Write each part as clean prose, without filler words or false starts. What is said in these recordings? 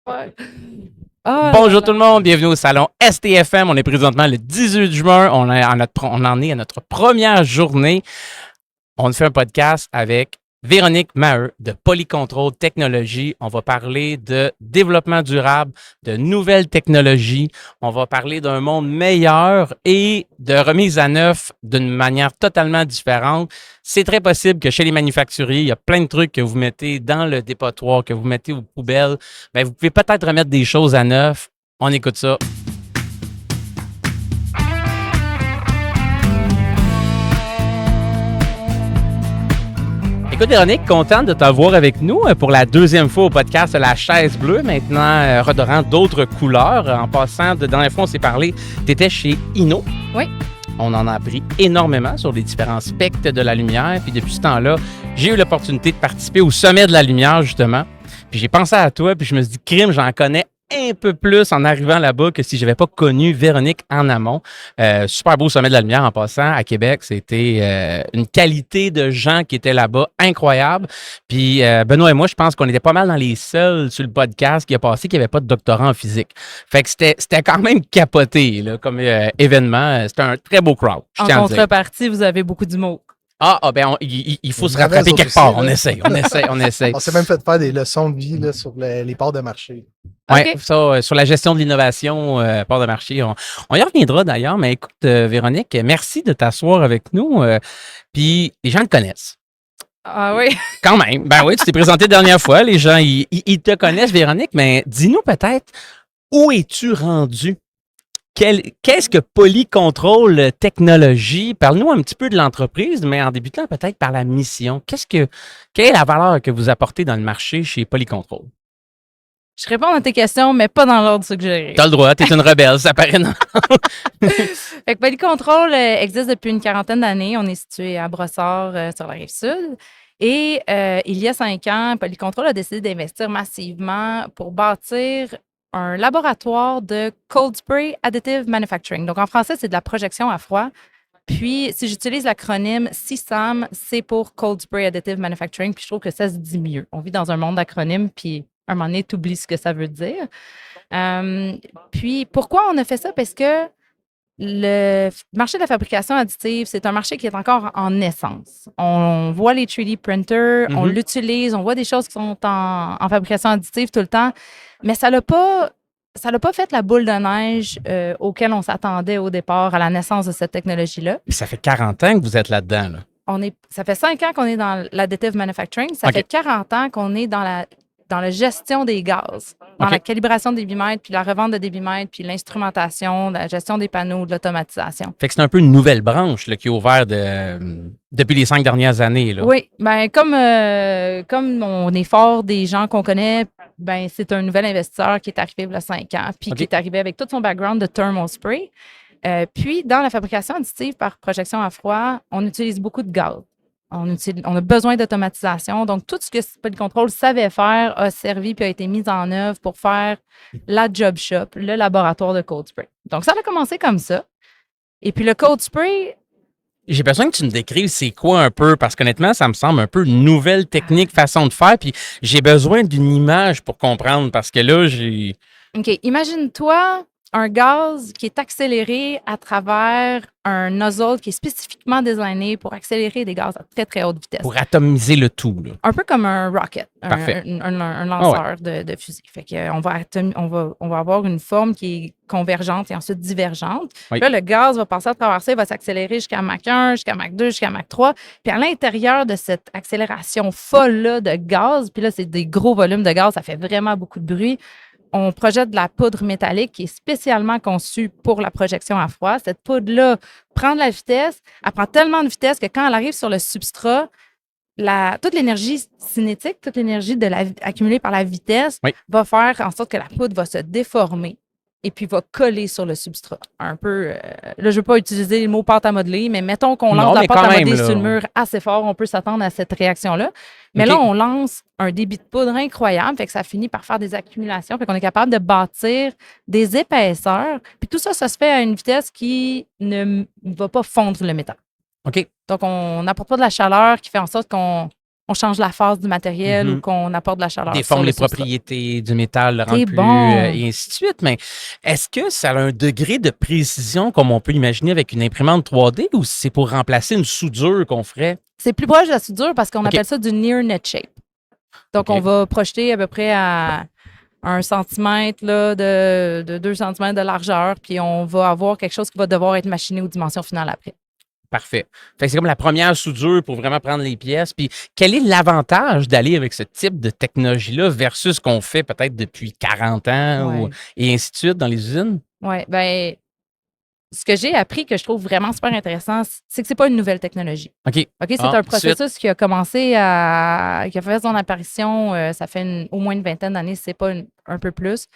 Ouais. Ah là Bonjour tout là. le monde, bienvenue au salon STFM. On est présentement le 18 juin. On en est à notre première journée. On fait un podcast avec Véronique Maheu de Polycontrol Technologies. On va parler de développement durable, de nouvelles technologies. On va parler d'un monde meilleur et de remise à neuf d'une manière totalement différente. C'est très possible que chez les manufacturiers, il y a plein de trucs que vous mettez dans le dépotoir, que vous mettez aux poubelles. Bien, vous pouvez peut-être remettre des choses à neuf. On écoute ça. Écoute, Véronique, contente de t'avoir avec nous pour la deuxième fois au podcast La Chaise Bleue, maintenant redorant d'autres couleurs. En passant, de dernière fois, on s'est parlé, tu étais chez Inno. Oui. On en a appris énormément sur les différents spectres de la lumière. Puis depuis ce temps-là, j'ai eu l'opportunité de participer au sommet de la lumière, justement. Puis j'ai pensé à toi, puis je me suis dit, crime, j'en connais un peu plus en arrivant là-bas que si je n'avais pas connu Véronique en amont. Super beau sommet de la lumière en passant à Québec. C'était une qualité de gens qui étaient là-bas incroyable. Puis Benoît et moi, je pense qu'on était pas mal dans les seuls sur le podcast qui a passé qui n'avait pas de doctorat en physique. Fait que c'était quand même capoté là, comme événement. C'était un très beau crowd. Je En tiens à le dire. contrepartie, vous avez beaucoup d'humour. Ben il faut Vous se en avez rattraper eux quelque autres part. aussi, là. On essaye. On s'est même fait faire des leçons de vie là, sur les parts de marché. Oui, OK. ça, sur la gestion de l'innovation, part de marché, on y reviendra d'ailleurs, mais écoute, Véronique, merci de t'asseoir avec nous. Puis les gens te connaissent. Ah oui. Quand même. Ben oui, tu t'es présenté la dernière fois. Les gens, ils te connaissent, Véronique, mais dis-nous peut-être, où es-tu rendu? Qu'est-ce que Polycontrol Technologies? Parle-nous un petit peu de l'entreprise, mais en débutant peut-être par la mission. Quelle est la valeur que vous apportez dans le marché chez Polycontrol? Je réponds à tes questions, mais pas dans l'ordre suggéré. T'as le droit, t'es une rebelle, ça paraît. Non? Fait que Polycontrol existe depuis une quarantaine d'années. On est situé à Brossard, sur la Rive-Sud. Et il y a 5 ans, Polycontrol a décidé d'investir massivement pour bâtir un laboratoire de Cold Spray Additive Manufacturing. Donc, en français, c'est de la projection à froid. Puis, si j'utilise l'acronyme CSAM, c'est pour Cold Spray Additive Manufacturing. Puis, je trouve que ça se dit mieux. On vit dans un monde d'acronymes, puis à un moment donné, tu oublies ce que ça veut dire. Puis, pourquoi on a fait ça? Parce que le marché de la fabrication additive, c'est un marché qui est encore en naissance. On voit les 3D printers, on Mhm. l'utilise, on voit des choses qui sont en fabrication additive tout le temps, mais ça n'a pas fait la boule de neige auquel on s'attendait au départ à la naissance de cette technologie-là. Puis ça fait 40 ans que vous êtes là-dedans. Là. Ça fait 5 ans qu'on est dans l'additive manufacturing. Ça OK. fait 40 ans qu'on est dans la gestion des gaz, dans OK. la calibration des bimètres, puis la revente de débitmètres, puis l'instrumentation, la gestion des panneaux, de l'automatisation. Fait que c'est un peu une nouvelle branche là, qui est ouverte depuis les 5 dernières années. Là. Oui, ben comme on est fort des gens qu'on connaît, ben c'est un nouvel investisseur qui est arrivé il y a 5 ans, puis OK. qui est arrivé avec tout son background de thermal spray. Puis, dans la fabrication additive par projection à froid, on utilise beaucoup de gaz. On a besoin d'automatisation. Donc, tout ce que Polycontrol savait faire a servi puis a été mis en œuvre pour faire la job shop, le laboratoire de Cold Spray. Donc, ça a commencé comme ça. Et puis, le Cold Spray, J'ai besoin que tu me décrives c'est quoi un peu, parce qu'honnêtement, ça me semble un peu une nouvelle technique, façon de faire, puis j'ai besoin d'une image pour comprendre, parce que là, j'ai... OK, imagine-toi un gaz qui est accéléré à travers un nozzle qui est spécifiquement designé pour accélérer des gaz à très, très haute vitesse. Pour atomiser le tout. Là. Un peu comme un rocket, Parfait. un lanceur de fusée. Fait que, on va avoir une forme qui est convergente et ensuite divergente. Oui. Là, le gaz va passer à travers ça, il va s'accélérer jusqu'à Mach 1, jusqu'à Mach 2, jusqu'à Mach 3. Puis à l'intérieur de cette accélération folle-là de gaz, puis là, c'est des gros volumes de gaz, ça fait vraiment beaucoup de bruit. On projette de la poudre métallique qui est spécialement conçue pour la projection à froid. Cette poudre-là prend de la vitesse, elle prend tellement de vitesse que quand elle arrive sur le substrat, toute l'énergie cinétique, toute l'énergie accumulée par la vitesse Oui. va faire en sorte que la poudre va se déformer et puis va coller sur le substrat. Un peu, là, je ne veux pas utiliser le mot pâte à modeler, mais mettons qu'on lance Non, la mais pâte quand à même, modeler là. sur le mur assez fort, on peut s'attendre à cette réaction-là. Mais OK. là, on lance un débit de poudre incroyable, fait que ça finit par faire des accumulations, fait qu'on est capable de bâtir des épaisseurs. Puis tout ça, ça se fait à une vitesse qui ne va pas fondre le métal. OK. Donc, on n'apporte pas de la chaleur qui fait en sorte qu'on on change la phase du matériel ou Mhm. qu'on apporte de la chaleur. Déforme sur le les sous-sol. propriétés du métal, le rend C'est plus, bon. et ainsi de suite. Mais est-ce que ça a un degré de précision comme on peut l'imaginer avec une imprimante 3D ou c'est pour remplacer une soudure qu'on ferait? C'est plus proche de la soudure parce qu'on OK. appelle ça du near net shape. Donc, OK. on va projeter à peu près à 1 centimètre là, de 2 centimètres de largeur, puis on va avoir quelque chose qui va devoir être machiné aux dimensions finales après. Parfait. Fait que c'est comme la première soudure pour vraiment prendre les pièces. Puis quel est l'avantage d'aller avec ce type de technologie-là versus ce qu'on fait peut-être depuis 40 ans Ouais. et ainsi de suite dans les usines? Oui, bien, ce que j'ai appris que je trouve vraiment super intéressant, c'est que c'est pas une nouvelle technologie. OK. OK, c'est Ah, un tout de suite. processus qui a commencé à, qui a fait son apparition, ça fait au moins une vingtaine d'années, si c'est pas un peu plus.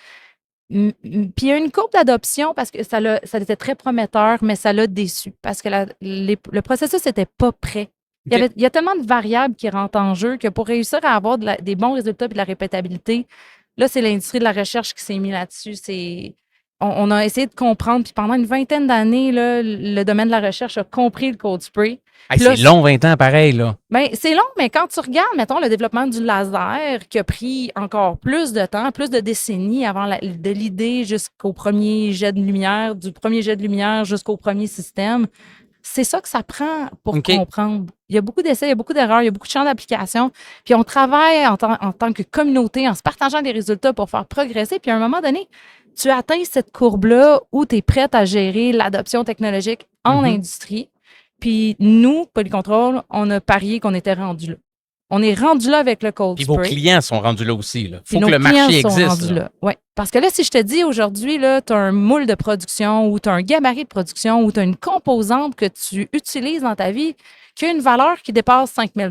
Puis il y a une courbe d'adoption parce que ça était très prometteur, mais ça l'a déçu parce que le processus n'était pas prêt. OK. Il y a tellement de variables qui rentrent en jeu que pour réussir à avoir des bons résultats et de la répétabilité, là, c'est l'industrie de la recherche qui s'est mise là-dessus. On a essayé de comprendre, puis pendant une vingtaine d'années, là, le domaine de la recherche a compris le cold spray. Hey, Puis là, c'est long, 20 ans, pareil, là. ben, c'est long, mais quand tu regardes, mettons, le développement du laser qui a pris encore plus de temps, plus de décennies avant de l'idée jusqu'au premier jet de lumière, du premier jet de lumière jusqu'au premier système, c'est ça que ça prend pour OK. comprendre. Il y a beaucoup d'essais, il y a beaucoup d'erreurs, il y a beaucoup de champs d'application. Puis on travaille en tant que communauté, en se partageant des résultats pour faire progresser. Puis à un moment donné, tu atteins cette courbe-là où tu es prête à gérer l'adoption technologique en Mhm. industrie. Puis nous, Polycontrol, on a parié qu'on était rendu là. On est rendu là avec le cold Puis vos spray. clients sont rendus là aussi. Il Puis faut que nos le clients marché sont existe. rendus Là. là. Ouais. Parce que là, si je te dis aujourd'hui, tu as un moule de production ou tu as un gabarit de production ou tu as une composante que tu utilises dans ta vie qui a une valeur qui dépasse 5 000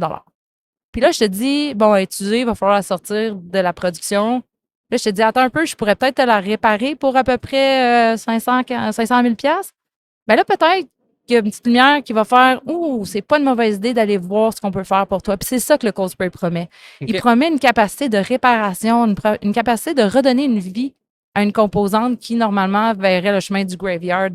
Puis là, je te dis, bon, étudier, il va falloir la sortir de la production. Là, je te dis, attends un peu, je pourrais peut-être te la réparer pour à peu près 500 000 Bien là, peut-être qu'il y a une petite lumière qui va faire, ouh, c'est pas une mauvaise idée d'aller voir ce qu'on peut faire pour toi. Puis c'est ça que le cold spray promet. OK. Il promet une capacité de réparation, une capacité de redonner une vie à une composante qui, normalement, verrait le chemin du graveyard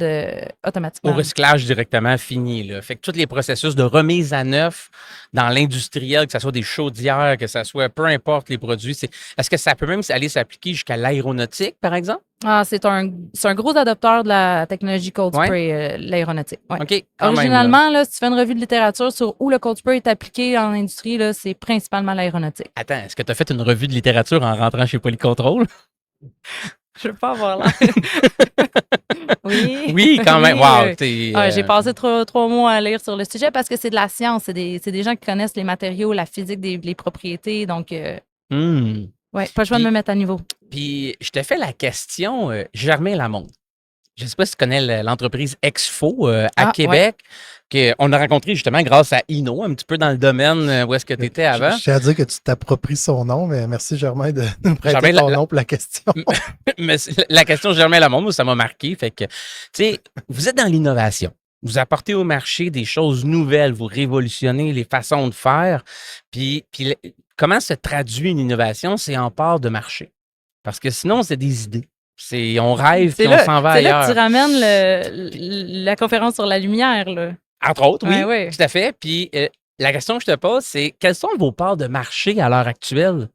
automatiquement. Au recyclage directement fini. Là. Fait que tous les processus de remise à neuf dans l'industriel, que ce soit des chaudières, que ce soit peu importe les produits, est-ce que ça peut même aller s'appliquer jusqu'à l'aéronautique, par exemple? Ah, c'est un gros adopteur de la technologie cold Ouais. spray, l'aéronautique. Ouais. OK. Quand même, là. Originalement, là, si tu fais une revue de littérature sur où le cold spray est appliqué en industrie, là, c'est principalement l'aéronautique. Attends, est-ce que tu as fait une revue de littérature en rentrant chez Polycontrol? Je veux pas avoir l'air. Oui. Oui, quand même. Oui, Wow. oui. t'es, J'ai passé 3 mois à lire sur le sujet parce que c'est de la science. C'est des gens qui connaissent les matériaux, la physique, les propriétés. Donc, Hmm. ouais, pas le choix de me mettre à niveau. Puis, je te fais la question, Germain Lamonde. Je ne sais pas si tu connais l'entreprise Exfo à Québec, qu'on a rencontré justement grâce à Inno, un petit peu dans le domaine où est-ce que tu étais avant. Je tiens à dire que tu t'appropries son nom, mais merci Germain de nous prêter Germain, ton nom pour la question. Mais la question Germain Lamonde, ça m'a marqué. Fait que, tu sais, vous êtes dans l'innovation. Vous apportez au marché des choses nouvelles, vous révolutionnez les façons de faire. Puis comment se traduit une innovation? C'est en part de marché. Parce que sinon, c'est des idées. On rêve puis on s'en va C'est là ailleurs. que tu ramènes la conférence sur la lumière. Là. Entre autres, oui, Ouais. tout à fait. Puis la question que je te pose, c'est quelles sont vos parts de marché à l'heure actuelle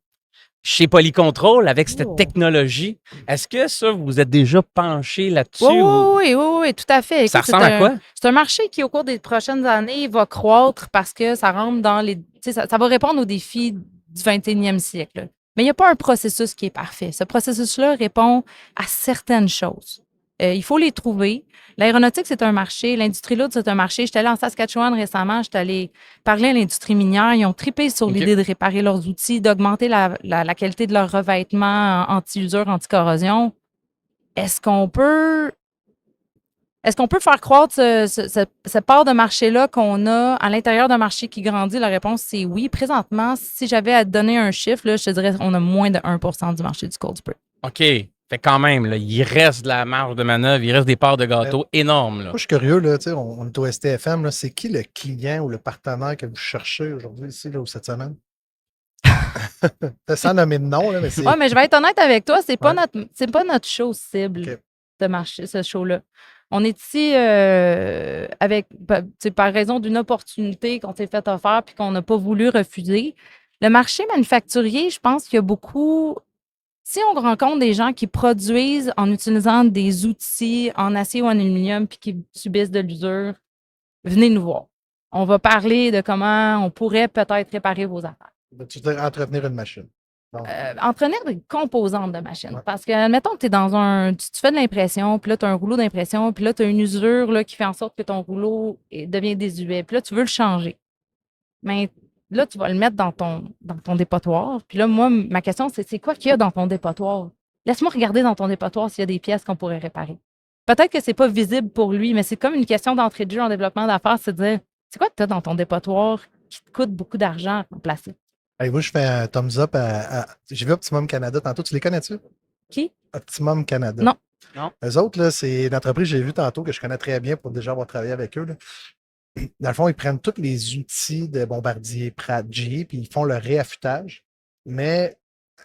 chez Polycontrol avec cette technologie? Est-ce que ça, vous êtes déjà penché là-dessus? Oui, tout à fait. Ça Écoute, ressemble à quoi? C'est un marché qui, au cours des prochaines années, va croître parce que ça rentre dans les. Ça va répondre aux défis du 21e siècle. Là. Mais il n'y a pas un processus qui est parfait. Ce processus-là répond à certaines choses. Il faut les trouver. L'aéronautique, c'est un marché. L'industrie lourde, c'est un marché. J'étais allée en Saskatchewan récemment. J'étais allée parler à l'industrie minière. Ils ont trippé sur l'idée de réparer leurs outils, d'augmenter la qualité de leurs revêtements anti-usure, anti-corrosion. Est-ce qu'on peut faire croître cette part de marché-là qu'on a à l'intérieur d'un marché qui grandit? La réponse, c'est oui. Présentement, si j'avais à te donner un chiffre, là, je te dirais qu'on a moins de 1 du marché du cold spray. OK. Fait quand même, là, il reste de la marge de manœuvre, il reste des parts de gâteau énormes. Là. Moi, je suis curieux, là, on est au STFM. Là, c'est qui le client ou le partenaire que vous cherchez aujourd'hui, ici, là, ou cette semaine? Sans nommer de nom, là, mais c'est. Oui, mais je vais être honnête avec toi, c'est pas notre show cible de marché, ce show-là. On est ici par raison d'une opportunité qu'on s'est fait offrir puis qu'on n'a pas voulu refuser. Le marché manufacturier, je pense qu'il y a beaucoup. Si on rencontre des gens qui produisent en utilisant des outils en acier ou en aluminium puis qui subissent de l'usure, venez nous voir. On va parler de comment on pourrait peut-être réparer vos affaires. Tu veux dire entretenir une machine. Donc, Entretenir des composantes de machine. Ouais. Parce que, admettons que tu es dans tu fais de l'impression, puis là, tu as un rouleau d'impression, puis là, tu as une usure là, qui fait en sorte que ton rouleau devient désuet. Puis là, tu veux le changer. Mais là, tu vas le mettre dans ton dépotoir. Puis là, moi, ma question, c'est quoi qu'il y a dans ton dépotoir? Laisse-moi regarder dans ton dépotoir s'il y a des pièces qu'on pourrait réparer. Peut-être que c'est pas visible pour lui, mais c'est comme une question d'entrée de jeu en développement d'affaires, c'est de dire, c'est quoi que tu as dans ton dépotoir qui te coûte beaucoup d'argent à remplacer? hey, moi, je fais un thumbs up j'ai vu Optimum Canada tantôt. Tu les connais-tu? Qui? Optimum Canada. Non. Non. Eux autres, là, c'est une entreprise que j'ai vue tantôt que je connais très bien pour déjà avoir travaillé avec eux. Là. Dans le fond, ils prennent tous les outils de Bombardier, Pratt, GE, puis ils font le réaffûtage, mais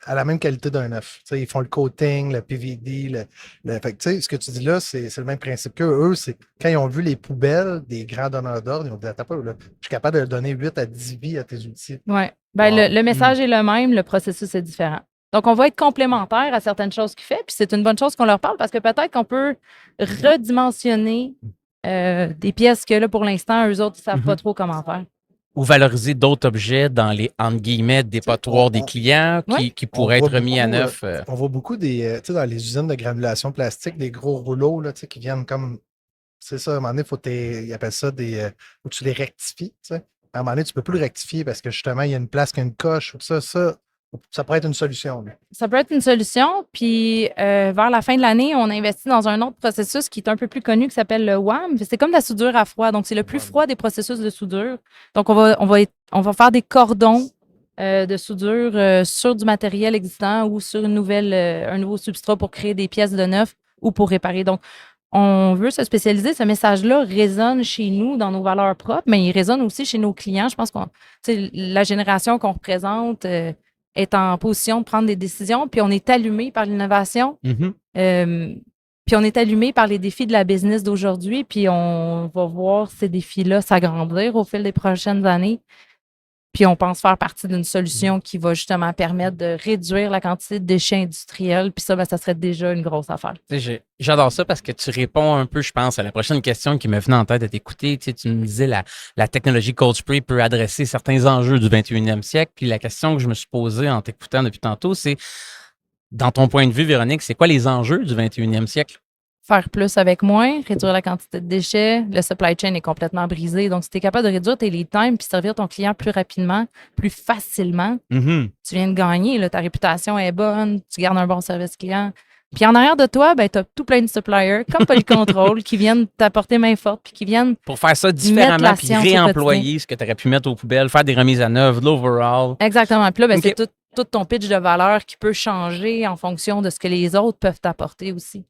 à la même qualité d'un neuf. Tu sais, ils font le coating, le PVD. Fait que, tu sais, ce que tu dis là, c'est le même principe qu'eux. Eux, c'est quand ils ont vu les poubelles des grands donneurs d'ordre, ils ont dit, attends pas, là, je suis capable de donner 8 à 10 vies à tes outils. Oui. Ben, Wow. le message est le même, le processus est différent. Donc, on va être complémentaire à certaines choses qu'il fait, puis c'est une bonne chose qu'on leur parle parce que peut-être qu'on peut redimensionner des pièces que là, pour l'instant, eux autres, ils ne savent pas trop comment faire. Ou valoriser d'autres objets dans les, entre guillemets, dépotoirs des clients qui pourraient être remis à neuf. On voit beaucoup tu sais, dans les usines de granulation plastique, des gros rouleaux là, tu sais, qui viennent comme. C'est ça, à un moment donné, ils appellent ça faut que tu les rectifies. Tu sais. À un moment donné, tu ne peux plus le rectifier parce que justement, il y a une place qui a une coche. Ça pourrait être une solution. Là. Ça peut être une solution. Puis, vers la fin de l'année, on investit dans un autre processus qui est un peu plus connu qui s'appelle le WAM. C'est comme la soudure à froid. Donc, c'est le plus froid des processus de soudure. Donc, on va faire des cordons de soudure sur du matériel existant ou sur un nouveau substrat pour créer des pièces de neuf ou pour réparer. Donc, on veut se spécialiser. Ce message-là résonne chez nous dans nos valeurs propres, mais il résonne aussi chez nos clients. Je pense que la génération qu'on représente est en position de prendre des décisions, puis on est allumé par l'innovation, puis on est allumé par les défis de la business d'aujourd'hui, puis on va voir ces défis-là s'agrandir au fil des prochaines années. Puis on pense faire partie d'une solution qui va justement permettre de réduire la quantité de déchets industriels. Puis ça, ça serait déjà une grosse affaire. J'adore ça parce que tu réponds un peu, je pense, à la prochaine question qui me venait en tête de t'écouter. Tu me disais la technologie Cold Spray peut adresser certains enjeux du 21e siècle. Puis la question que je me suis posée en t'écoutant depuis tantôt, c'est, dans ton point de vue, Véronique, c'est quoi les enjeux du 21e siècle? Faire plus avec moins, réduire la quantité de déchets. Le supply chain est complètement brisé. Donc, si tu es capable de réduire tes lead times puis servir ton client plus rapidement, plus facilement, tu viens de gagner. Là, ta réputation est bonne, tu gardes un bon service client. Puis en arrière de toi, tu as tout plein de suppliers, comme Polycontrol, qui viennent t'apporter main forte puis qui viennent pour faire ça différemment puis réemployer ce que tu aurais pu mettre aux poubelles, faire des remises à neuf, de l'overall. Exactement. Puis là, c'est tout ton pitch de valeur qui peut changer en fonction de ce que les autres peuvent t'apporter aussi.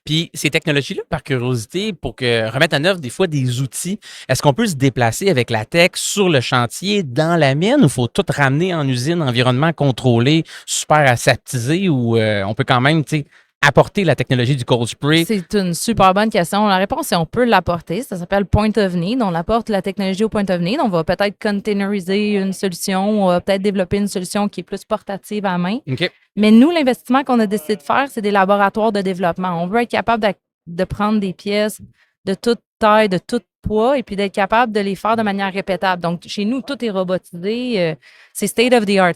Puis ces technologies-là, par curiosité, pour remettre à neuf des fois des outils, est-ce qu'on peut se déplacer avec la tech sur le chantier dans la mine ou il faut tout ramener en usine, environnement contrôlé, super aseptisé ou on peut quand même, apporter la technologie du Cold Spray? C'est une super bonne question. La réponse, c'est on peut l'apporter. Ça s'appelle Point of Need. On apporte la technologie au Point of Need. On va peut-être containeriser une solution. On va peut-être développer une solution qui est plus portative à main. Okay. Mais nous, l'investissement qu'on a décidé de faire, c'est des laboratoires de développement. On veut être capable de prendre des pièces de toute taille, de tout poids, et puis d'être capable de les faire de manière répétable. Donc, chez nous, tout est robotisé. C'est state of the art.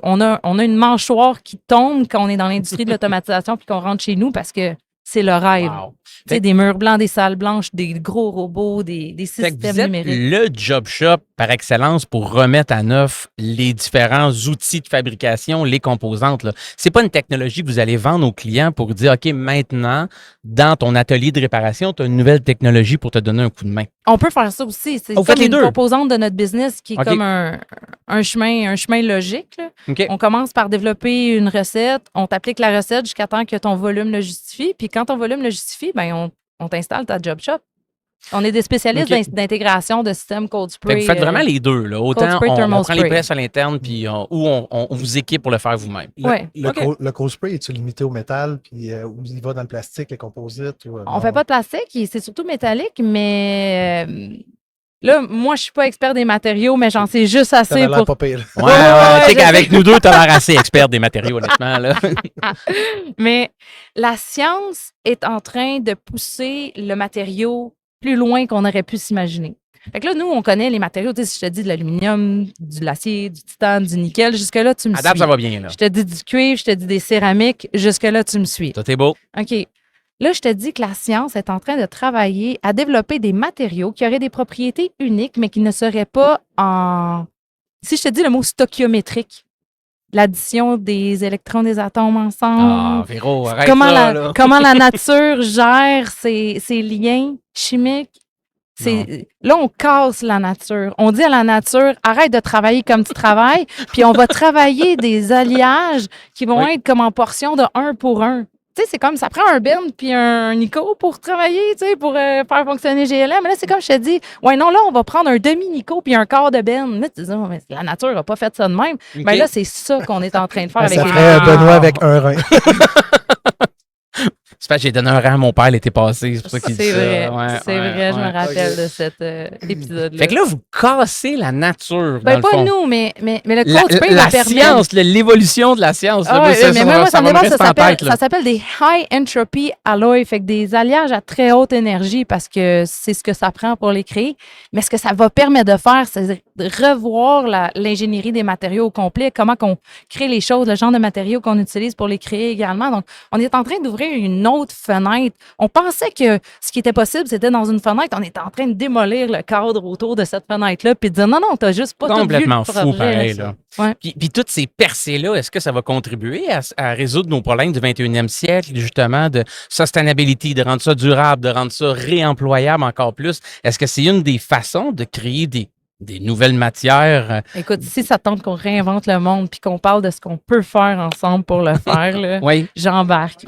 On a une mâchoire qui tombe quand on est dans l'industrie de l'automatisation puis qu'on rentre chez nous parce que c'est le rêve. Wow. Des murs blancs, des salles blanches, des gros robots, des systèmes vous êtes numériques. Le job shop par excellence pour remettre à neuf les différents outils de fabrication, les composantes. C'est pas une technologie que vous allez vendre aux clients pour dire, OK, maintenant, dans ton atelier de réparation, tu as une nouvelle technologie pour te donner un coup de main. On peut faire ça aussi. C'est comme une composante de notre business qui est comme un chemin logique. Okay. On commence par développer une recette, on t'applique la recette jusqu'à temps que ton volume le justifie. Puis quand ton volume le justifie, on t'installe ta job shop. On est des spécialistes OK. d'intégration de systèmes cold Fait spray. que vous faites vraiment les deux. Là. Autant spray, on thermal prend les spray. presses à l'interne, puis on vous équipe pour le faire vous-même. Ouais. Le cold spray, est-tu limité au métal, puis où il va dans le plastique, les composites? On fait pas de plastique, c'est surtout métallique, mais là, moi, je suis pas expert des matériaux, mais j'en sais juste Ça a assez l'air pour... pas pire. Ouais, tu sais qu'avec nous deux, tu as l'air assez expert des matériaux, honnêtement. Là. Mais la science est en train de pousser le matériau plus loin qu'on aurait pu s'imaginer. Fait que là, nous, on connaît les matériaux. Tu sais, si je te dis de l'aluminium, de l'acier, du titane, du nickel, jusque-là, tu me À date, suis. ça va bien. Là. Je te dis du cuivre, je te dis des céramiques, jusque-là, tu me suis. Tout est beau. OK. Là, je te dis que la science est en train de travailler à développer des matériaux qui auraient des propriétés uniques, mais qui ne seraient pas en... Si je te dis le mot stoichiométrique, l'addition des électrons des atomes Ah, ensemble, Véro, arrête comment, ça, là. comment la nature gère ces liens chimiques. Là, on casse la nature. On dit à la nature, arrête de travailler comme tu travailles, puis on va travailler des alliages qui vont être comme en portion de 1 pour 1. Tu sais, c'est comme ça prend un Ben puis un Nico pour travailler, tu sais, pour faire fonctionner GLM. Mais là, c'est comme je te dis, ouais, non, là, on va prendre un demi-Nico puis un quart de Ben. Là, tu dis, oh, mais la nature n'a pas fait ça de même. OK. Ben là, c'est ça qu'on est en train de faire avec Ça les ferait un Benoît avec un rein. C'est parce que j'ai donné un rang à mon père l'été passé. C'est pour ça qu'il dit C'est ça. vrai, Ouais, c'est ouais, vrai, je ouais. me rappelle Ok. de cet épisode-là. Fait que là, vous cassez la nature. dans Ben, le pas fond. nous, mais le cold spray la m'a permis... science, l'évolution de la science. là, Ah ouais, ça, mais ça moi, va- ça ça me va me dérange, rester en tête. Là. ça s'appelle des high entropy alloys, fait que des alliages à très haute énergie parce que c'est ce que ça prend pour les créer. Mais ce que ça va permettre de faire, c'est de revoir l'ingénierie des matériaux au complet, comment qu'on crée les choses, le genre de matériaux qu'on utilise pour les créer également. Donc, on est en train d'ouvrir une autre fenêtre. On pensait que ce qui était possible, c'était dans une fenêtre. On est en train de démolir le cadre autour de cette fenêtre-là puis de dire non, t'as juste pas Complètement tout vu le fou, projet, pareil. ça. Là. Ouais. Puis toutes ces percées-là, est-ce que ça va contribuer à résoudre nos problèmes du 21e siècle, justement, de sustainability, de rendre ça durable, de rendre ça réemployable encore plus? Est-ce que c'est une des façons de créer des nouvelles matières? Écoute, si ça tente qu'on réinvente le monde puis qu'on parle de ce qu'on peut faire ensemble pour le faire, là, Oui. j'embarque.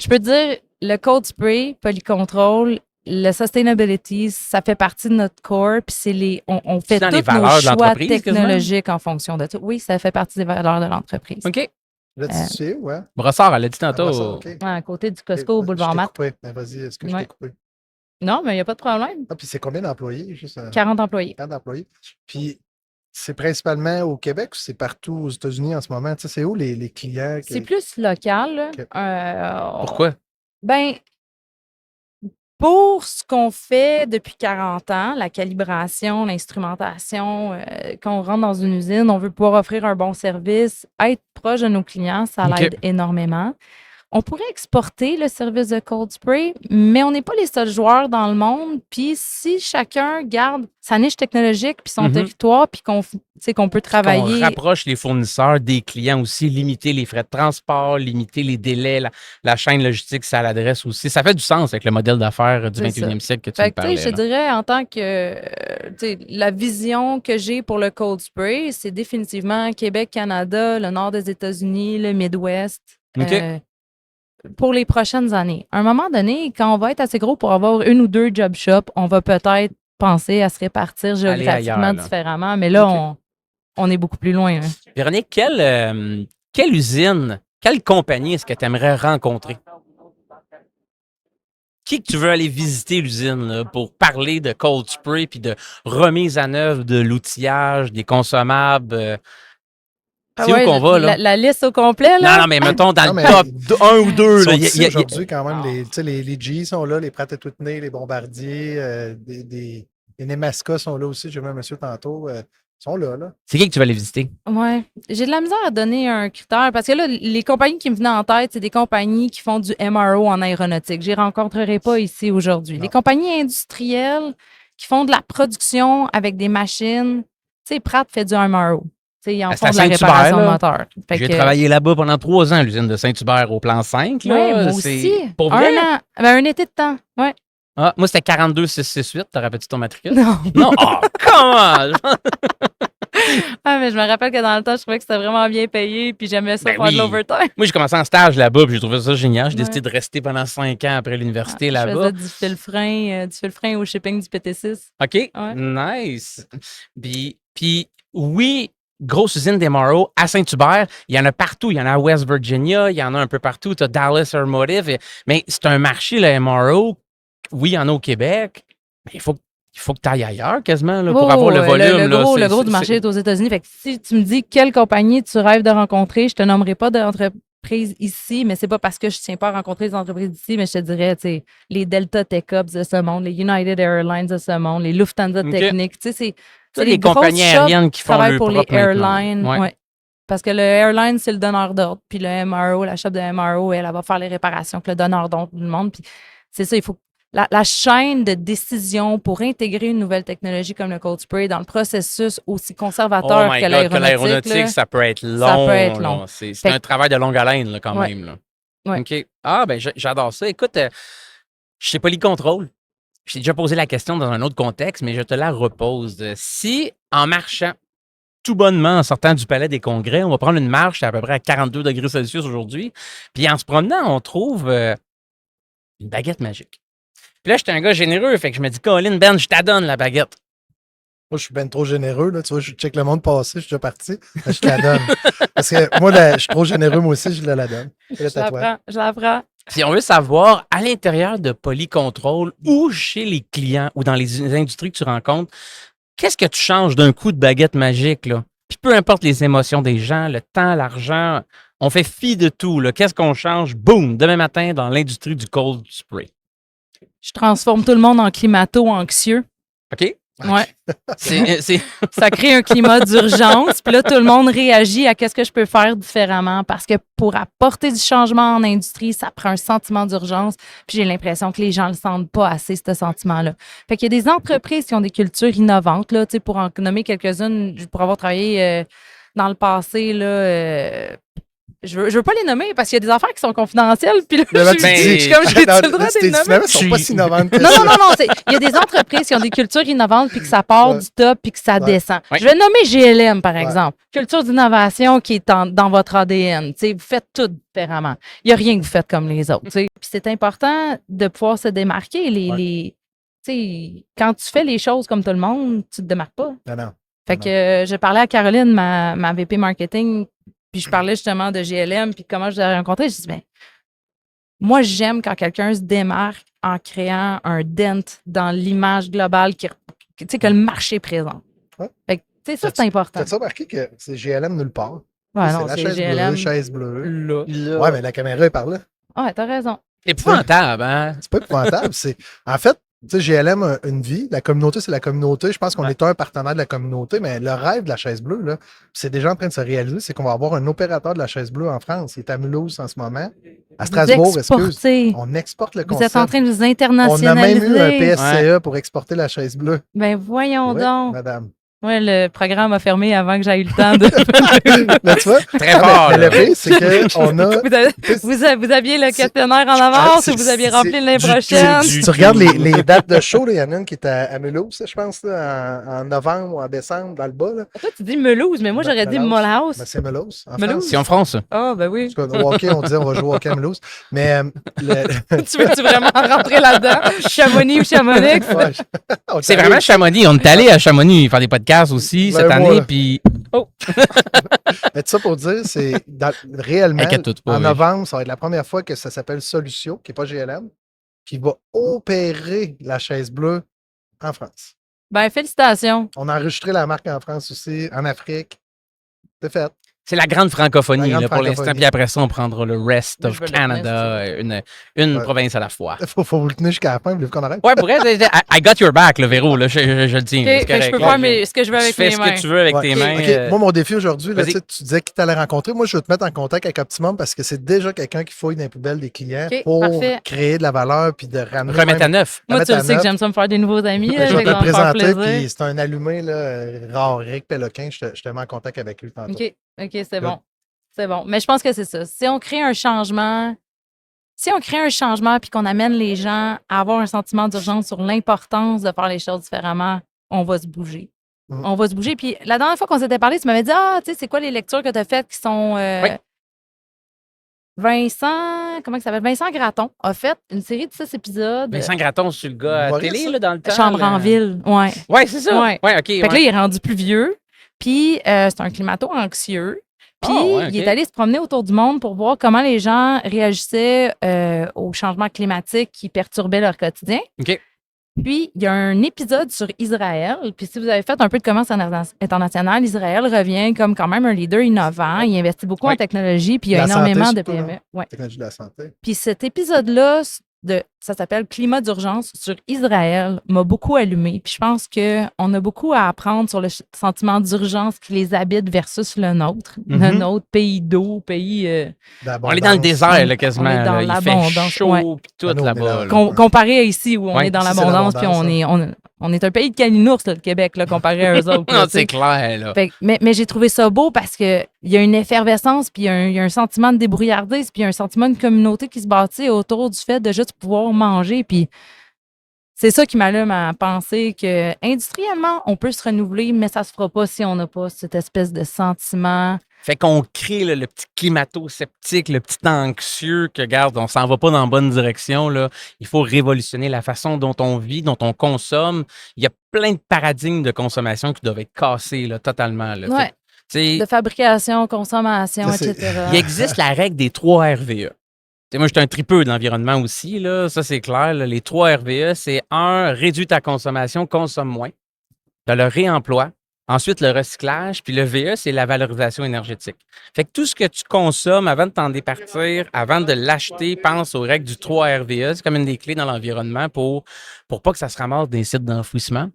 Je peux te dire, le cold spray, polycontrol, le sustainability, ça fait partie de notre core, puis on fait dans tous les nos valeurs de choix l'entreprise, technologiques en fonction de tout. Oui, ça fait partie des valeurs de l'entreprise. OK. Là, tu sais où, hein? Brossard, elle l'a dit Ah, tantôt. ça, ok. Ouais, à côté du Costco, au Je boulevard t'ai Mat. coupé. Ben, vas-y, est-ce que je Ouais. t'ai coupé? Non, mais il n'y a pas de problème. Ah, puis c'est combien d'employés? Juste 40 employés. 40 d'employés. Puis c'est principalement au Québec ou c'est partout aux États-Unis en ce moment? Tu sais, c'est où les clients? C'est plus local. Là. Ok. Pourquoi? Ben, pour ce qu'on fait depuis 40 ans, la calibration, l'instrumentation, quand on rentre dans une usine, on veut pouvoir offrir un bon service, être proche de nos clients, ça OK. l'aide énormément. On pourrait exporter le service de cold spray, mais on n'est pas les seuls joueurs dans le monde. Puis si chacun garde sa niche technologique puis son Mhm. territoire, puis qu'on peut travailler... On rapproche les fournisseurs des clients aussi, limiter les frais de transport, limiter les délais, la chaîne logistique, ça l'adresse aussi. Ça fait du sens avec le modèle d'affaires du C'est 21e siècle que tu Fait me que, tu sais, parlais. je te là. dirais, en tant que, tu sais, la vision que j'ai pour le cold spray, c'est définitivement Québec, Canada, le nord des États-Unis, le Midwest, OK. pour les prochaines années. À un moment donné, quand on va être assez gros pour avoir une ou deux job shops, on va peut-être penser à se répartir géographiquement ailleurs, là. différemment, mais là, OK. on est beaucoup plus loin. Hein. Véronique, quelle usine, quelle compagnie est-ce que tu aimerais rencontrer? Qui que tu veux aller visiter l'usine là, pour parler de cold spray puis de remise à neuf de l'outillage, des consommables? C'est où qu'on va, là? La liste au complet, là? Non, mais mettons dans Non, le mais top 1 ou 2. Ils sont Là, ici aujourd'hui quand même. Tu sais, les G sont là, les Pratt & Whitney, les Bombardier, les Nemaska sont là aussi. J'ai vu un monsieur tantôt. Ils sont là. C'est qui que tu vas aller visiter? Ouais. J'ai de la misère à donner un critère parce que là, les compagnies qui me venaient en tête, c'est des compagnies qui font du MRO en aéronautique. Je les rencontrerai pas ici aujourd'hui. Non. Les compagnies industrielles qui font de la production avec des machines, tu sais, Pratt fait du MRO. Tu sais, ils en C'est font à de la Saint-Hubert, réparation de là. moteur. Fait J'ai que- travaillé là-bas pendant 3 ans à l'usine de Saint-Hubert au plan 5. Là. Ouais, moi C'est- aussi. Pour vrai? Un an. Ben, un été de temps. Ouais. Ah, moi, c'était 42668. T'as rappelé ton matricule? Non. Non. Oh, comment? Ah, mais je me rappelle que dans le temps, je trouvais que c'était vraiment bien payé, puis j'aimais ça Ben faire de oui. l'overtime. Moi, j'ai commencé en stage là-bas, puis j'ai trouvé ça génial. J'ai Ouais. décidé de rester pendant 5 ans après l'université Je là-bas. faisais du fil frein au shipping du PT6. OK, Ouais. nice. Puis oui, grosse usine d'MRO à Saint-Hubert. Il y en a partout. Il y en a à West Virginia. Il y en a un peu partout. Tu as Dallas Automotive. Mais c'est un marché, le MRO. Oui, il y en a au Québec. Mais il faut que tu ailles ailleurs quasiment là, pour avoir le volume. Le gros du marché est aux États-Unis. Fait que si tu me dis quelle compagnie tu rêves de rencontrer, je te nommerai pas d'entreprise ici, mais c'est pas parce que je tiens pas à rencontrer des entreprises ici, mais je te dirais, tu sais, les Delta Tech Ops de ce monde, les United Airlines de ce monde, les Lufthansa OK. Techniques, tu sais, c'est les grosses compagnies shops aériennes qui qui font travaillent le pour les propre maintenant. airlines. Ouais. Ouais. Parce que le airline, c'est le donneur d'ordre. Puis le MRO, la shop de MRO, elle va faire les réparations que le donneur d'ordre du monde. Puis c'est ça, il faut la chaîne de décision pour intégrer une nouvelle technologie comme le cold spray dans le processus aussi conservateur Oh my que God, que l'aéronautique. l'aéronautique, là, ça peut être long. ça peut être là. long. C'est Fait un travail de longue haleine là, quand Ouais. même. Là. Ouais. OK. Ah, ben j'adore ça. Écoute, chez Polycontrol, je t'ai déjà posé la question dans un autre contexte, mais je te la repose. Si, en marchant tout bonnement, en sortant du Palais des Congrès, on va prendre une marche à peu près à 42 degrés Celsius aujourd'hui, puis en se promenant, on trouve une baguette magique. Puis là, j'étais un gars généreux, fait que je me dis, Colin, Ben, je t'adonne la baguette. Moi, je suis ben trop généreux. Là. Tu vois, je check le monde passer, je suis déjà parti. Je te la donne. Parce que moi, je suis trop généreux, moi aussi, je la donne. Je la prends. Si on veut savoir, à l'intérieur de Polycontrol ou chez les clients ou dans les industries que tu rencontres, qu'est-ce que tu changes d'un coup de baguette magique, là? Puis peu importe les émotions des gens, le temps, l'argent, on fait fi de tout, là. Qu'est-ce qu'on change? Boum! Demain matin, dans l'industrie du cold spray. Je transforme tout le monde en climato-anxieux. OK? Ouais. C'est... Ça crée un climat d'urgence. Puis là, tout le monde réagit à qu'est-ce que je peux faire différemment. Parce que pour apporter du changement en industrie, ça prend un sentiment d'urgence. Puis j'ai l'impression que les gens ne le sentent pas assez, ce sentiment-là. Fait qu'il y a des entreprises qui ont des cultures innovantes. Là, pour en nommer quelques-unes, pour avoir travaillé dans le passé, là, je veux pas les nommer parce qu'il y a des affaires qui sont confidentielles. Puis là, je suis comme, j'ai-tu le droit de les nommer? Finalement, ils sont pas si innovantes que Non, ça. non. Il y a des entreprises qui ont des cultures innovantes puis que ça part du top puis que ça descend. Ouais. Je vais nommer GLM, par exemple. Culture d'innovation qui est dans votre ADN. Vous faites tout différemment. Il n'y a rien que vous faites comme les autres. Puis c'est important de pouvoir se démarquer. Quand tu fais les choses comme tout le monde, tu te démarques pas. Non. Fait que je parlais à Caroline, ma VP marketing, puis je parlais justement de GLM, puis comment je l'ai rencontré. Je dis, ben, moi, j'aime quand quelqu'un se démarque en créant un dent dans l'image globale que le marché présente. Ouais. Fait que, ça, c'est important. T'as-tu remarqué que c'est GLM nulle part? Ouais, C'est la chaise GLM. bleue, chaise bleue. Là. Ouais, mais la caméra est par là. Ouais, t'as raison. C'est épouvantable, hein? C'est pas épouvantable. En fait, tu sais, GLM a une vie. La communauté, c'est la communauté. Je pense qu'on est un partenaire de la communauté, mais le rêve de la chaise bleue, là, c'est déjà en train de se réaliser, c'est qu'on va avoir un opérateur de la chaise bleue en France. Il est à Mulhouse en ce moment. À Strasbourg, excuse. On exporte le concept. Vous êtes en train de vous On a internationaliser. même eu un PSCE pour exporter la chaise bleue. Ben voyons Oui, donc. madame. Ouais, le programme a fermé avant que j'aie eu le temps de. Mais tu vois, Très fort. mais là. le pire, c'est qu'on a. Vous aviez le questionnaire en avance ou vous aviez rempli l'année prochaine? Tu regardes les dates de show, il y en a une qui est à Mulhouse, je pense, là, en novembre ou en décembre, dans le bas. Là. Toi, tu dis Mulhouse, mais moi, j'aurais dit Mulhouse. Ben, c'est Mulhouse. En Mulhouse. France. C'est en France. Ah, ben oui. En tout cas, au hockey, on disait on va jouer au hockey à Mulhouse. Mais. Tu veux-tu vraiment rentrer là-dedans? Chamonix ou Chamonix? Ouais, C'est vraiment Chamonix. On est allé à Chamonix faire des podcasts aussi Ben, cette année, voilà. puis Mais tout ça pour dire, c'est réellement, Inquiète-toi pas, en oui. novembre, ça va être la première fois que ça s'appelle Solution, qui n'est pas GLM, qui va opérer la chaise bleue en France. Ben, félicitations. On a enregistré la marque en France aussi, en Afrique. C'est fait. c'est la grande francophonie La grande là, pour l'instant. francophonie. Puis après ça, on prendra le rest Moi, of je veux le Canada, une Ouais. province à la fois. Faut vous le tenir jusqu'à la fin, voulez-vous qu'on arrête? Ouais, pour elle, I got your back, le Véro, là, je le tiens. OK, c'est fait que correct, je peux là. faire ce que je veux avec Tu fais mes ce mains. que tu veux avec Ouais. tes mains. OK, moi, mon défi aujourd'hui, là, vas-y. tu disais qui t'allais rencontrer. Moi, je vais te mettre en contact avec Optimum parce que c'est déjà quelqu'un qui fouille dans les poubelles des clients OK, pour parfait. créer de la valeur puis de ramener. Remettre à même- neuf. Moi, tu remettre le à sais que neuf. j'aime ça me faire des nouveaux amis. Je vais te le faire présenter, plaisir. puis c'est un allumé là, rare, Rick Péloquin. Je te mets en contact avec lui tantôt. OK, c'est bon. C'est bon. Mais je pense que c'est ça. Si on crée un changement puis qu'on amène les gens à avoir un sentiment d'urgence sur l'importance de faire les choses différemment, on va se bouger. On va se bouger. Puis la dernière fois qu'on s'était parlé, tu m'avais dit, tu sais, c'est quoi les lectures que tu as faites qui sont... Oui. Vincent, comment il s'appelle? Vincent Gratton a fait une série de 6 épisodes. Vincent Gratton, sur le gars à Maurice, télé, ça? là, dans le temps. Chambre en ville, ouais. Oui, c'est ça. Ouais. Ouais, OK. Fait que là, il est rendu plus vieux. Puis c'est un climato-anxieux. Puis il est allé se promener autour du monde pour voir comment les gens réagissaient au changement climatique qui perturbait leur quotidien. OK. Puis, il y a un épisode sur Israël. Puis, si vous avez fait un peu de commerce international, Israël revient comme quand même un leader innovant. Il investit beaucoup en technologie, puis il y a La énormément santé, de surtout, PME. Ouais. Technologie de la santé. Puis, cet épisode-là, ça s'appelle Climat d'urgence sur Israël, m'a beaucoup allumé. Puis, je pense qu'on a beaucoup à apprendre sur le sentiment d'urgence qui les habite versus le nôtre. Le nôtre, pays d'eau, pays... on est dans le désert, là, quasiment. On est dans là. Il l'abondance. fait chaud, puis tout là-bas. Là. Comparé à ici, où on Ouais, est dans ici, c'est l'abondance, puis on est un pays de caninours, là, le Québec, là, comparé à eux autres. Non, c'est clair, là. Mais j'ai trouvé ça beau parce qu'il y a une effervescence, puis il y a un sentiment de débrouillardise, puis il y a un sentiment de communauté qui se bâtit autour du fait de juste pouvoir manger. Puis c'est ça qui m'allume à penser que industriellement, on peut se renouveler, mais ça se fera pas si on n'a pas cette espèce de sentiment. Fait qu'on crée là, le petit climato-sceptique, le petit anxieux que, regarde, on s'en va pas dans la bonne direction. Là. Il faut révolutionner la façon dont on vit, dont on consomme. Il y a plein de paradigmes de consommation qui doivent être cassés là, totalement. Là. Ouais. Fait, de fabrication, consommation, etc. Il existe la règle des 3 RVE. T'sais, moi, je suis un tripeux de l'environnement aussi. Là. Ça, c'est clair. Là. Les 3 RVE, c'est 1, réduis ta consommation, consomme moins. Tu as le réemploi. Ensuite, le recyclage, puis le VE, c'est la valorisation énergétique. Fait que tout ce que tu consommes avant de t'en départir, avant de l'acheter, pense aux règles du 3 RVE. C'est comme une des clés dans l'environnement pour pas que ça se ramasse des sites d'enfouissement.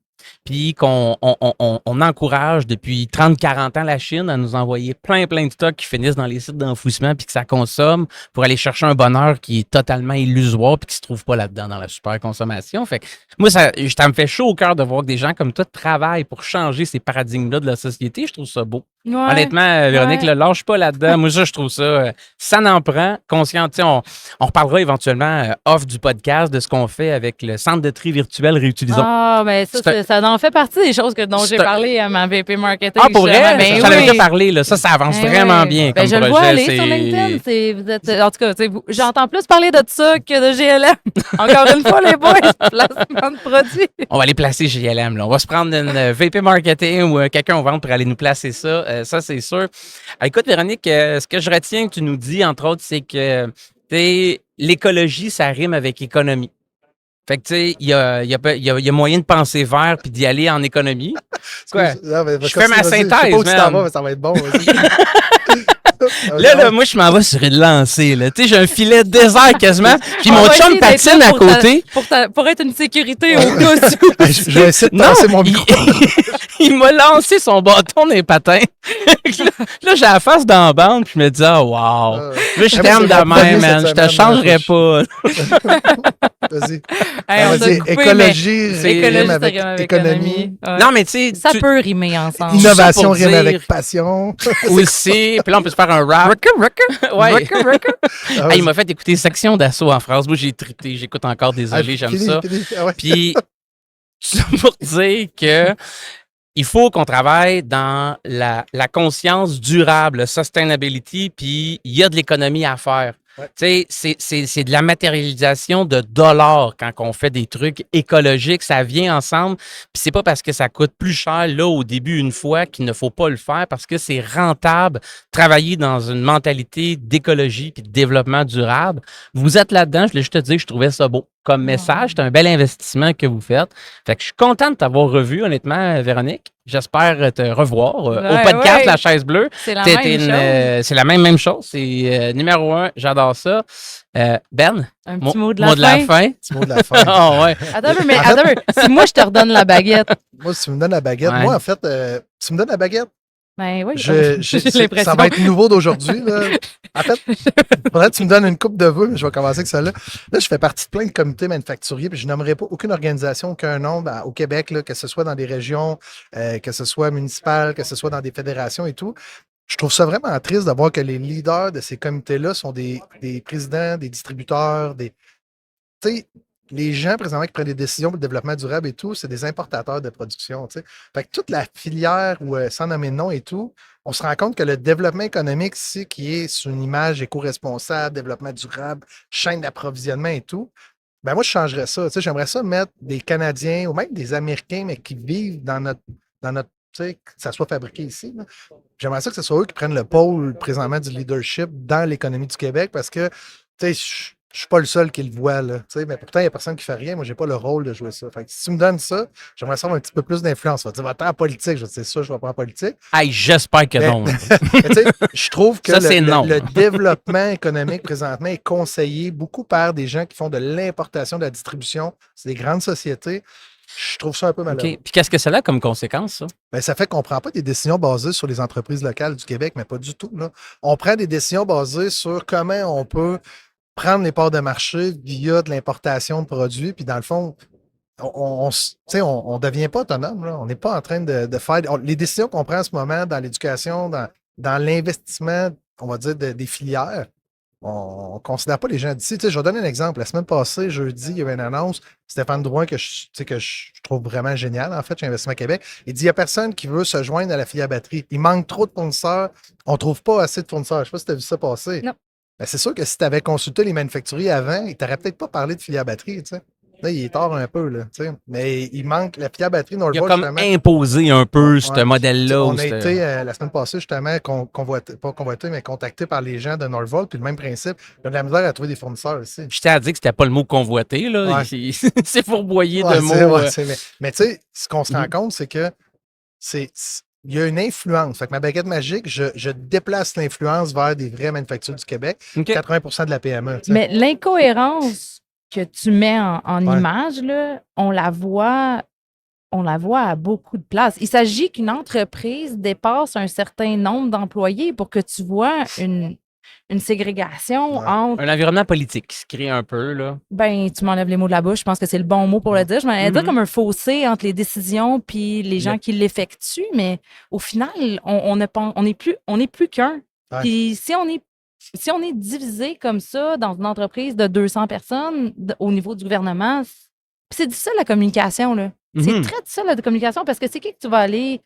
Puis qu'on on encourage depuis 30-40 ans la Chine à nous envoyer plein de stocks qui finissent dans les sites d'enfouissement puis que ça consomme pour aller chercher un bonheur qui est totalement illusoire puis qui se trouve pas là-dedans dans la super consommation. Fait que moi, ça me fait chaud au cœur de voir que des gens comme toi travaillent pour changer ces paradigmes-là de la société. Je trouve ça beau. Ouais. Honnêtement, Véronique, là, lâche pas là-dedans. Moi, ça, je trouve ça, ça n'en prend. Conscient, on reparlera éventuellement off du podcast de ce qu'on fait avec le centre de tri virtuel Réutilisons. Ah, ben ça en fait partie des choses dont j'ai parlé à ma VP Marketing. Ah, pour vrai? Ben, j'en avais déjà parlé. Là. Ça avance vraiment bien comme je projet. le vois aller sur LinkedIn. Vous êtes, en tout cas, j'entends plus parler de ça que de GLM. Encore une fois, les boys, placement de produits. On va aller placer GLM. Là. On va se prendre une VP Marketing ou quelqu'un au ventre pour aller nous placer ça. Ça, c'est sûr. Écoute, Véronique, ce que je retiens que tu nous dis, entre autres, c'est que l'écologie, ça rime avec économie. Fait que, tu sais, il y a moyen de penser vert puis d'y aller en économie. Quoi? Je fais ma synthèse, man. Mais ça va être bon. Là, moi, je m'en vais sur une lancée. Là. Tu sais, j'ai un filet de désert quasiment. Puis mon chum patine à côté. Pour être une sécurité au cas où. Je vais essayer de tasser mon micro. Il m'a lancé son bâton dans les patins. Là, j'ai la face dans la bande, puis je me dis, wow. Là, je t'aime de même, man. Je te changerai pas. Vas-y. Vas-y, écologie rime avec économie. Ouais. Non, mais tu sais. Ça peut rimer ensemble. Innovation rime avec passion. Aussi. Puis là, on peut se faire un rap. Ouais. Il m'a fait écouter Section d'assaut en France. Moi, j'ai trité. J'écoute encore, désolé, j'aime ça. Puis, tout ça pour dire que il faut qu'on travaille dans la conscience durable, sustainability, puis il y a de l'économie à faire. Ouais. C'est de la matérialisation de dollars quand on fait des trucs écologiques, ça vient ensemble. Puis c'est pas parce que ça coûte plus cher là au début une fois qu'il ne faut pas le faire parce que c'est rentable travailler dans une mentalité d'écologie puis de développement durable. Vous êtes là-dedans, je voulais juste te dire que je trouvais ça beau comme message. C'est un bel investissement que vous faites. Fait que je suis content de t'avoir revu, honnêtement, Véronique. J'espère te revoir au podcast La Chaise Bleue. C'est la même chose. C'est la même chose. C'est numéro 1. J'adore ça. Ben, un petit mot de la fin. Petit mot de la fin. Oh, ouais. Attends, mais si moi, je te redonne la baguette. Moi, si tu me donnes la baguette, moi, en fait, tu me donnes la baguette. Ben oui, ça va être nouveau d'aujourd'hui. En fait, faudrait que tu me donnes une coupe de vœux, mais je vais commencer avec ça là. Là, je fais partie de plein de comités manufacturiers, puis je nommerai pas aucune organisation, aucun nom au Québec, là, que ce soit dans des régions, que ce soit municipal, que ce soit dans des fédérations et tout. Je trouve ça vraiment triste de voir que les leaders de ces comités-là sont des présidents, des distributeurs, tu sais, les gens, présentement, qui prennent des décisions pour le développement durable et tout, c'est des importateurs de production, tu sais. Fait que toute la filière, sans nommer de nom et tout, on se rend compte que le développement économique ici, qui est sur une image éco-responsable, développement durable, chaîne d'approvisionnement et tout, ben moi, je changerais ça. Tu sais, j'aimerais ça mettre des Canadiens ou même des Américains, mais qui vivent dans notre tu sais, que ça soit fabriqué ici. Là. J'aimerais ça que ce soit eux qui prennent le pôle présentement du leadership dans l'économie du Québec parce que, tu sais, je suis pas le seul qui le voit, là. Tu sais, mais pourtant, il n'y a personne qui fait rien. Moi, j'ai pas le rôle de jouer ça. Fait que si tu me donnes ça, j'aimerais savoir un petit peu plus d'influence. Tu vas dire, va-t'en en politique. Je vais dire, c'est ça, je vais pas en politique. Hey, j'espère que non. Mais tu sais, je trouve que Ça, c'est non. le développement économique présentement est conseillé beaucoup par des gens qui font de l'importation, de la distribution. C'est des grandes sociétés. Je trouve ça un peu malheureux. OK. Puis qu'est-ce que ça a comme conséquence, ça? Ben, ça fait qu'on ne prend pas des décisions basées sur les entreprises locales du Québec, mais pas du tout. Là. On prend des décisions basées sur comment on peut prendre les parts de marché via de l'importation de produits. Puis dans le fond, on ne devient pas autonome. Là. On n'est pas en train de faire... les décisions qu'on prend en ce moment dans l'éducation, dans l'investissement, on va dire, des filières, on ne considère pas les gens d'ici. Tu sais, je vais donner un exemple. La semaine passée, jeudi, il y avait une annonce. Stéphane Drouin, que je trouve vraiment génial, en fait, chez Investissement Québec. Il dit, il n'y a personne qui veut se joindre à la filière batterie. Il manque trop de fournisseurs. On ne trouve pas assez de fournisseurs. Je ne sais pas si tu as vu ça passer. Non. Ben, c'est sûr que si tu avais consulté les manufacturiers avant, ils t'auraient peut-être pas parlé de filière batterie, tu sais. Là, il est tard un peu, là, tu sais. Mais il manque la filière batterie Il a Northvolt, comme justement. imposé un peu ce modèle-là. On ou a ce- été la semaine passée justement pas convoité, mais contacté par les gens de Northvolt, puis le même principe. Il y a de la misère à trouver des fournisseurs ici. Je t'ai dit que c'était pas le mot convoité, là. Ouais. Il s'est fourboyé Ouais, de mots. mais tu sais, ce qu'on se rend compte, c'est que il y a une influence. Fait que ma baguette magique, je déplace l'influence vers des vraies manufactures du Québec. OK. 80% de la PME. tu sais. Mais l'incohérence que tu mets en Ouais. image, là, on la voit à beaucoup de places. Il s'agit qu'une entreprise dépasse un certain nombre d'employés pour que tu vois une ségrégation Ouais. entre. Un environnement politique qui se crée un peu, là. Ben, tu m'enlèves les mots de la bouche. Je pense que c'est le bon mot pour le dire. Je m'en allais dire Mhm. comme un fossé entre les décisions puis les gens qui l'effectuent, mais au final, on n'est plus qu'un. Ouais. Puis si on est divisé comme ça dans une entreprise de 200 personnes au niveau du gouvernement, c'est difficile la communication, là. C'est Mhm. très difficile la communication parce que c'est qui que tu vas aller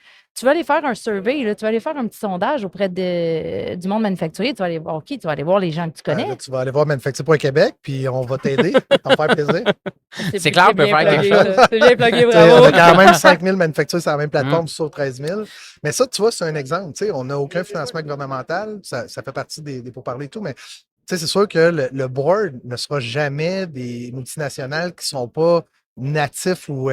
faire un survey, là, tu vas aller faire un petit sondage auprès du monde manufacturier, tu vas aller voir qui? Tu vas aller voir les gens que tu connais. Là, tu vas aller voir Manufacture.Québec, puis on va t'aider. Ça va faire plaisir. C'est clair, on peut bien faire quelque plugué, ça. C'est bien plugué, Tu sais, on bravo. a quand même 5000 manufactures sur la même plateforme sur 13 000. Mais ça, tu vois, c'est un exemple. Tu sais, on n'a aucun financement gouvernemental. Ça fait partie des pourparlers et tout, mais tu sais, c'est sûr que le board ne sera jamais des multinationales qui ne sont pas natifs ou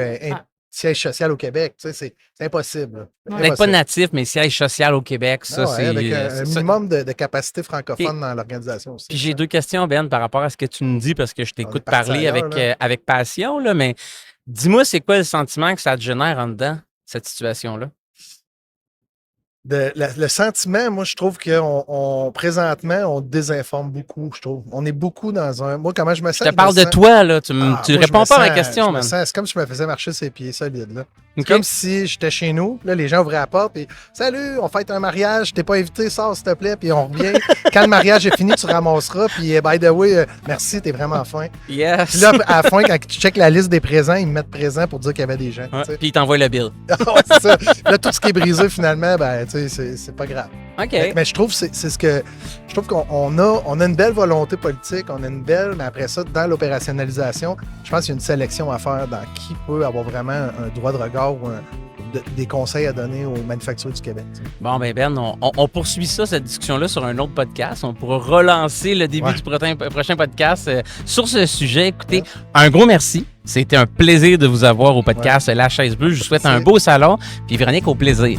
siège social au Québec. Tu sais, c'est impossible. Ouais. Peut-être pas natif, mais siège social au Québec, ça, Ah ouais, c'est. avec un ça- minimum de capacité francophone dans l'organisation aussi. Puis j'ai deux questions, Ben, par rapport à ce que tu nous dis, parce que je t'écoute est parti parler ailleurs, là. avec passion, là, mais dis-moi, c'est quoi le sentiment que ça te génère en dedans, cette situation-là? Le sentiment, moi, je trouve que présentement, on désinforme beaucoup, je trouve. On est beaucoup dans un... Moi, comment je me sens? Je te parle de toi, là. Tu moi, réponds je pas me à ma sens- question, je me man. sens- C'est comme si je me faisais marcher ses pieds solides, là. C'est OK. comme si j'étais chez nous, là, les gens ouvraient la porte, puis « Salut, on fête un mariage, t'es pas invité, sors s'il te plaît, puis on revient. Quand le mariage est fini, tu ramasseras, puis by the way, merci, t'es vraiment fin. » Yes. Puis là, à la fin, quand tu checkes la liste des présents, ils me mettent présent pour dire qu'il y avait des gens. Ouais, tu sais. puis il t'envoie le bill. Ouais, c'est ça. Là, tout ce qui est brisé, finalement, ben, tu sais, c'est pas grave. OK. Mais je trouve c'est ce que je trouve qu'on a une belle volonté politique, on a une belle, mais après ça, dans l'opérationnalisation, je pense qu'il y a une sélection à faire dans qui peut avoir vraiment un droit de regard ou des conseils à donner aux manufacturiers du Québec. tu sais. Bon, Ben, on poursuit ça, cette discussion-là, sur un autre podcast. On pourra relancer le début Ouais. du prochain podcast sur ce sujet. Écoutez, un gros merci. C'était un plaisir de vous avoir au podcast La Chaise Bleue. Je vous souhaite un Merci. beau salon. Puis Véronique, au plaisir.